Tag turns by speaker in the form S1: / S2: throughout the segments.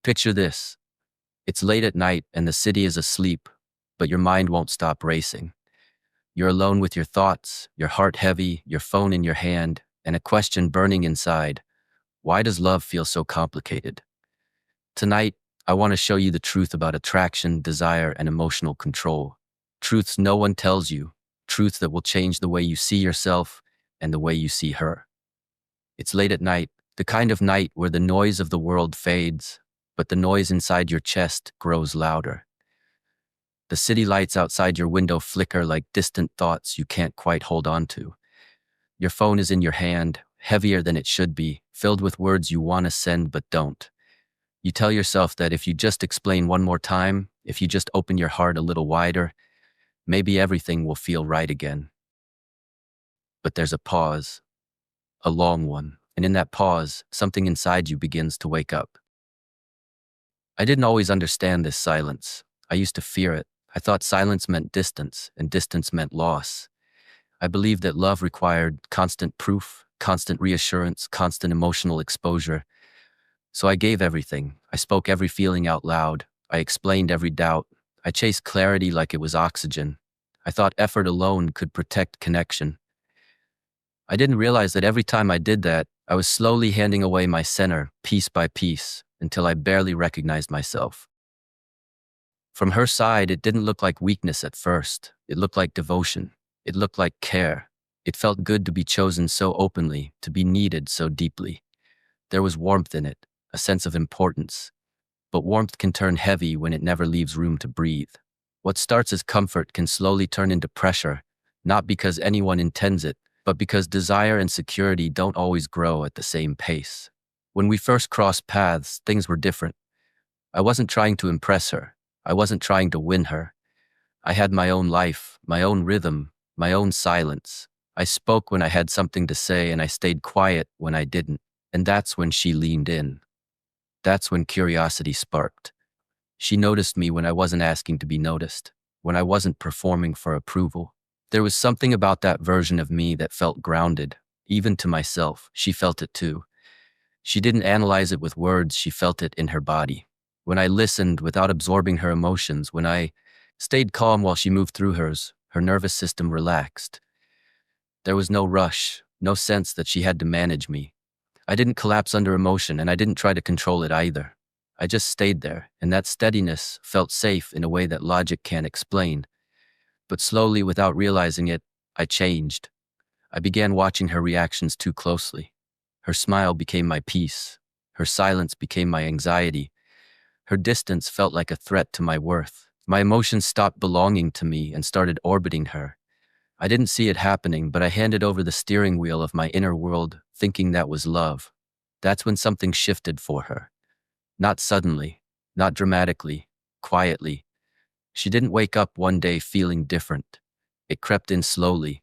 S1: Picture this. It's late at night and the city is asleep, but your mind won't stop racing. You're alone with your thoughts, your heart heavy, your phone in your hand, and a question burning inside. Why does love feel so complicated? Tonight, I want to show you the truth about attraction, desire, and emotional control. Truths no one tells you, truths that will change the way you see yourself and the way you see her. It's late at night, the kind of night where the noise of the world fades, but the noise inside your chest grows louder. The city lights outside your window flicker like distant thoughts you can't quite hold on to. Your phone is in your hand, heavier than it should be, filled with words you want to send but don't. You tell yourself that if you just explain one more time, if you just open your heart a little wider, maybe everything will feel right again. But there's a pause, a long one, and in that pause, something inside you begins to wake up. I didn't always understand this silence. I used to fear it. I thought silence meant distance, and distance meant loss. I believed that love required constant proof, constant reassurance, constant emotional exposure. So I gave everything. I spoke every feeling out loud. I explained every doubt. I chased clarity like it was oxygen. I thought effort alone could protect connection. I didn't realize that every time I did that, I was slowly handing away my center, piece by piece, until I barely recognized myself. From her side, it didn't look like weakness at first. It looked like devotion. It looked like care. It felt good to be chosen so openly, to be needed so deeply. There was warmth in it, a sense of importance. But warmth can turn heavy when it never leaves room to breathe. What starts as comfort can slowly turn into pressure, not because anyone intends it, but because desire and security don't always grow at the same pace. When we first crossed paths, things were different. I wasn't trying to impress her. I wasn't trying to win her. I had my own life, my own rhythm, my own silence. I spoke when I had something to say and I stayed quiet when I didn't. And that's when she leaned in. That's when curiosity sparked. She noticed me when I wasn't asking to be noticed, when I wasn't performing for approval. There was something about that version of me that felt grounded, even to myself. She felt it too. She didn't analyze it with words, she felt it in her body. When I listened without absorbing her emotions, when I stayed calm while she moved through hers, her nervous system relaxed. There was no rush, no sense that she had to manage me. I didn't collapse under emotion, and I didn't try to control it either. I just stayed there, and that steadiness felt safe in a way that logic can't explain. But slowly, without realizing it, I changed. I began watching her reactions too closely. Her smile became my peace. Her silence became my anxiety. Her distance felt like a threat to my worth. My emotions stopped belonging to me and started orbiting her. I didn't see it happening, but I handed over the steering wheel of my inner world, thinking that was love. That's when something shifted for her. Not suddenly, not dramatically, quietly. She didn't wake up one day feeling different. It crept in slowly.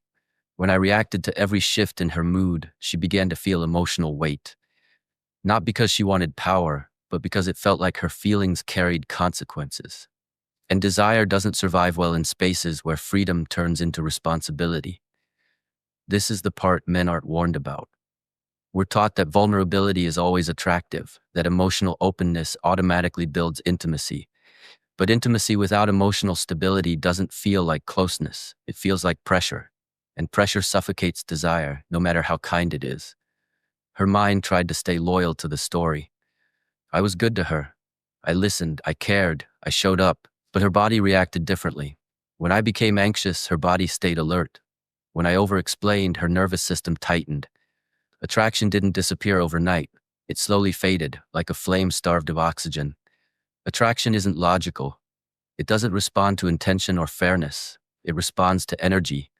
S1: When I reacted to every shift in her mood, she began to feel emotional weight. Not because she wanted power, but because it felt like her feelings carried consequences. And desire doesn't survive well in spaces where freedom turns into responsibility. This is the part men aren't warned about. We're taught that vulnerability is always attractive, that emotional openness automatically builds intimacy. But intimacy without emotional stability doesn't feel like closeness. It feels like pressure. And pressure suffocates desire, no matter how kind it is. Her mind tried to stay loyal to the story. I was good to her. I listened, I cared, I showed up, but her body reacted differently. When I became anxious, her body stayed alert. When I over-explained, her nervous system tightened. Attraction didn't disappear overnight. It slowly faded, like a flame starved of oxygen. Attraction isn't logical. It doesn't respond to intention or fairness. It responds to energy.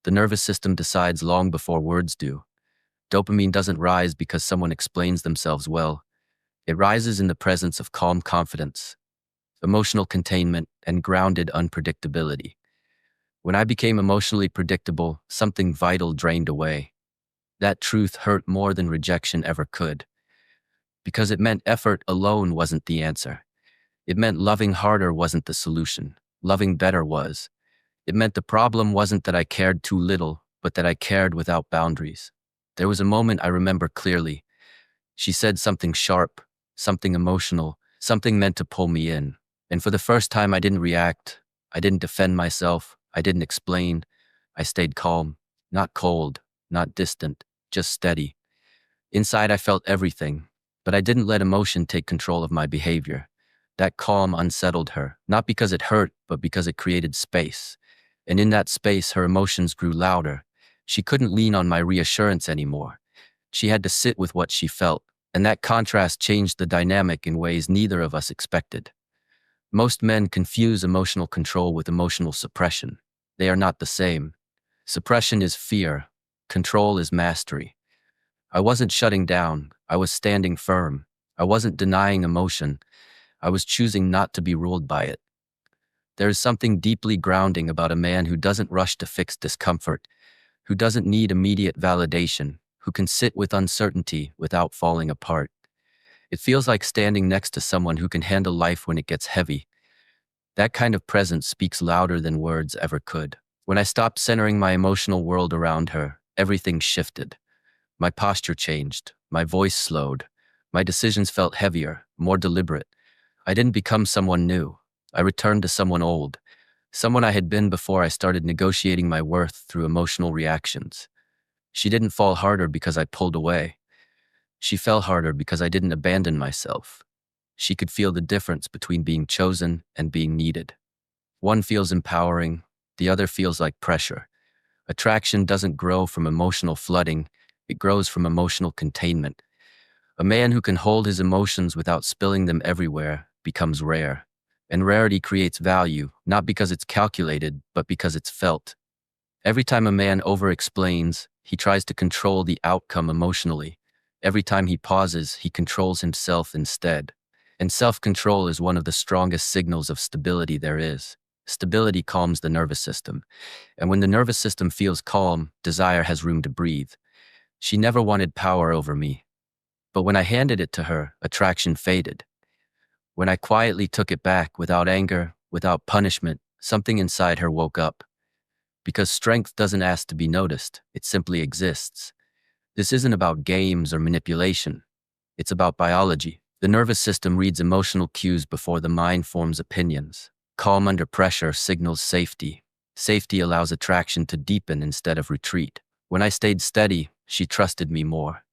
S1: The nervous system decides long before words do. Dopamine doesn't rise because someone explains themselves well. It rises in the presence of calm confidence, emotional containment, and grounded unpredictability. When I became emotionally predictable, something vital drained away. That truth hurt more than rejection ever could. Because it meant effort alone wasn't the answer. It meant loving harder wasn't the solution. Loving better was. It meant the problem wasn't that I cared too little, but that I cared without boundaries. There was a moment I remember clearly. She said something sharp, something emotional, something meant to pull me in. And for the first time, I didn't react. I didn't defend myself. I didn't explain. I stayed calm, not cold, not distant, just steady. Inside, I felt everything, but I didn't let emotion take control of my behavior. That calm unsettled her, not because it hurt, but because it created space. And in that space, her emotions grew louder. She couldn't lean on my reassurance anymore. She had to sit with what she felt, and that contrast changed the dynamic in ways neither of us expected. Most men confuse emotional control with emotional suppression. They are not the same. Suppression is fear. Control is mastery. I wasn't shutting down. I was standing firm. I wasn't denying emotion. I was choosing not to be ruled by it. There is something deeply grounding about a man who doesn't rush to fix discomfort, who doesn't need immediate validation, who can sit with uncertainty without falling apart. It feels like standing next to someone who can handle life when it gets heavy. That kind of presence speaks louder than words ever could. When I stopped centering my emotional world around her, everything shifted. My posture changed. My voice slowed. My decisions felt heavier, more deliberate. I didn't become someone new. I returned to someone old, someone I had been before I started negotiating my worth through emotional reactions. She didn't fall harder because I pulled away. She fell harder because I didn't abandon myself. She could feel the difference between being chosen and being needed. One feels empowering, the other feels like pressure. Attraction doesn't grow from emotional flooding, it grows from emotional containment. A man who can hold his emotions without spilling them everywhere becomes rare. And rarity creates value, not because it's calculated, but because it's felt. Every time a man over-explains, he tries to control the outcome emotionally. Every time he pauses, he controls himself instead. And self-control is one of the strongest signals of stability there is. Stability calms the nervous system. And when the nervous system feels calm, desire has room to breathe. She never wanted power over me. But when I handed it to her, attraction faded. When I quietly took it back without anger, without punishment, something inside her woke up. Because strength doesn't ask to be noticed, it simply exists. This isn't about games or manipulation. It's about biology. The nervous system reads emotional cues before the mind forms opinions. Calm under pressure signals safety. Safety allows attraction to deepen instead of retreat. When I stayed steady, she trusted me more.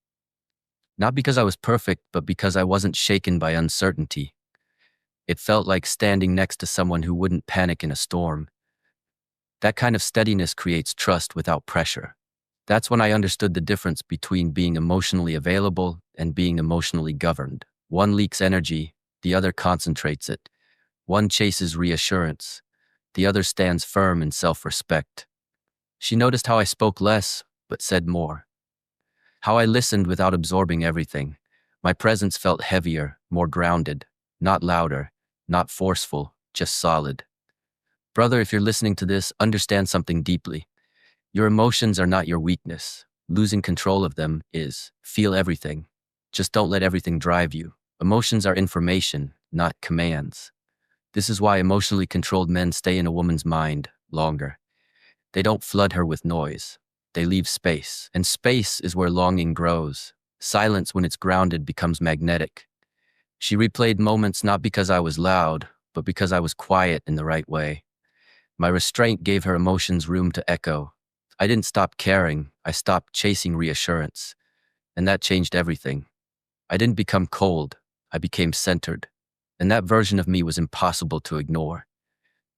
S1: Not because I was perfect, but because I wasn't shaken by uncertainty. It felt like standing next to someone who wouldn't panic in a storm. That kind of steadiness creates trust without pressure. That's when I understood the difference between being emotionally available and being emotionally governed. One leaks energy, the other concentrates it. One chases reassurance, the other stands firm in self-respect. She noticed how I spoke less, but said more. How I listened without absorbing everything. My presence felt heavier, more grounded, not louder, not forceful, just solid. Brother, if you're listening to this, understand something deeply. Your emotions are not your weakness. Losing control of them is. Feel everything. Just don't let everything drive you. Emotions are information, not commands. This is why emotionally controlled men stay in a woman's mind longer. They don't flood her with noise. They leave space. And space is where longing grows. Silence, when it's grounded, becomes magnetic. She replayed moments not because I was loud, but because I was quiet in the right way. My restraint gave her emotions room to echo. I didn't stop caring, I stopped chasing reassurance. And that changed everything. I didn't become cold, I became centered. And that version of me was impossible to ignore.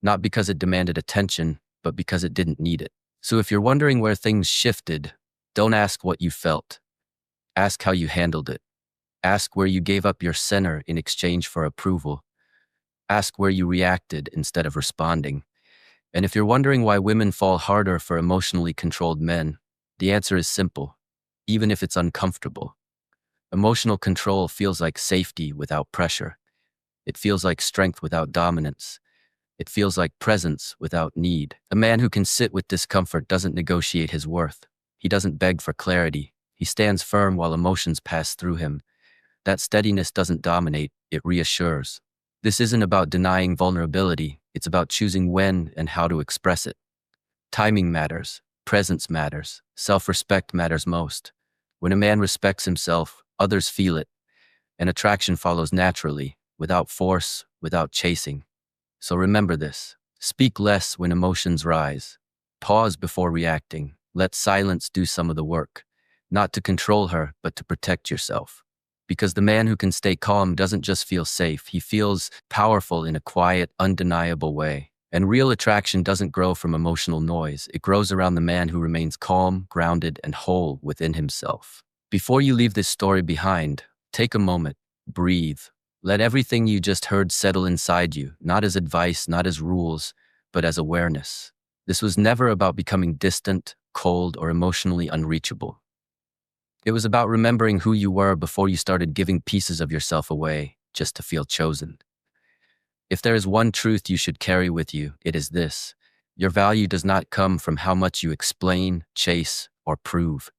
S1: Not because it demanded attention, but because it didn't need it. So if you're wondering where things shifted, don't ask what you felt. Ask how you handled it. Ask where you gave up your center in exchange for approval. Ask where you reacted instead of responding. And if you're wondering why women fall harder for emotionally controlled men, the answer is simple, even if it's uncomfortable. Emotional control feels like safety without pressure. It feels like strength without dominance. It feels like presence without need. A man who can sit with discomfort doesn't negotiate his worth. He doesn't beg for clarity. He stands firm while emotions pass through him. That steadiness doesn't dominate, it reassures. This isn't about denying vulnerability, it's about choosing when and how to express it. Timing matters, presence matters, self-respect matters most. When a man respects himself, others feel it, and attraction follows naturally. without force, without chasing. So remember this. Speak less when emotions rise. Pause before reacting. Let silence do some of the work. Not to control her, but to protect yourself. Because the man who can stay calm doesn't just feel safe, he feels powerful in a quiet, undeniable way. And real attraction doesn't grow from emotional noise. It grows around the man who remains calm, grounded, and whole within himself. Before you leave this story behind, take a moment, breathe. Let everything you just heard settle inside you, not as advice, not as rules, but as awareness. This was never about becoming distant, cold, or emotionally unreachable. It was about remembering who you were before you started giving pieces of yourself away just to feel chosen. If there is one truth you should carry with you, it is this. Your value does not come from how much you explain, chase, or prove.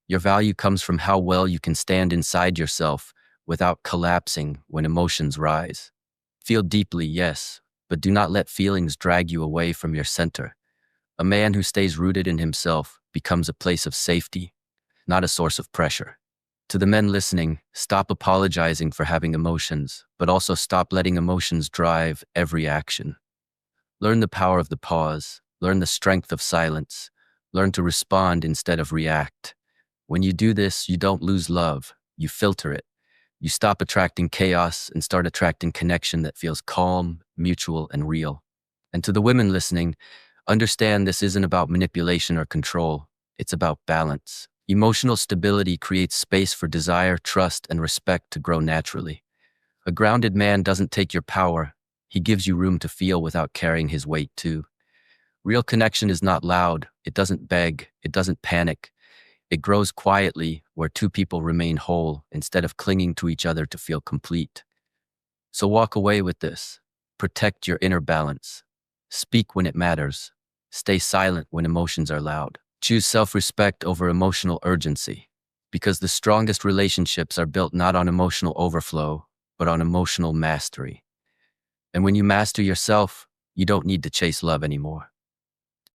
S1: Your value comes from how well you can stand inside yourself without collapsing when emotions rise. Feel deeply, yes, but do not let feelings drag you away from your center. A man who stays rooted in himself becomes a place of safety, not a source of pressure. To the men listening, stop apologizing for having emotions, but also stop letting emotions drive every action. Learn the power of the pause, learn the strength of silence, learn to respond instead of react. When you do this, you don't lose love, you filter it. You stop attracting chaos and start attracting connection that feels calm, mutual, and real. And to the women listening, understand this isn't about manipulation or control. It's about balance. Emotional stability creates space for desire, trust, and respect to grow naturally. A grounded man doesn't take your power. He gives you room to feel without carrying his weight too. Real connection is not loud. It doesn't beg. It doesn't panic. It grows quietly where two people remain whole instead of clinging to each other to feel complete. So walk away with this. Protect your inner balance. Speak when it matters. Stay silent when emotions are loud. Choose self-respect over emotional urgency. Because the strongest relationships are built not on emotional overflow, but on emotional mastery. And when you master yourself, you don't need to chase love anymore.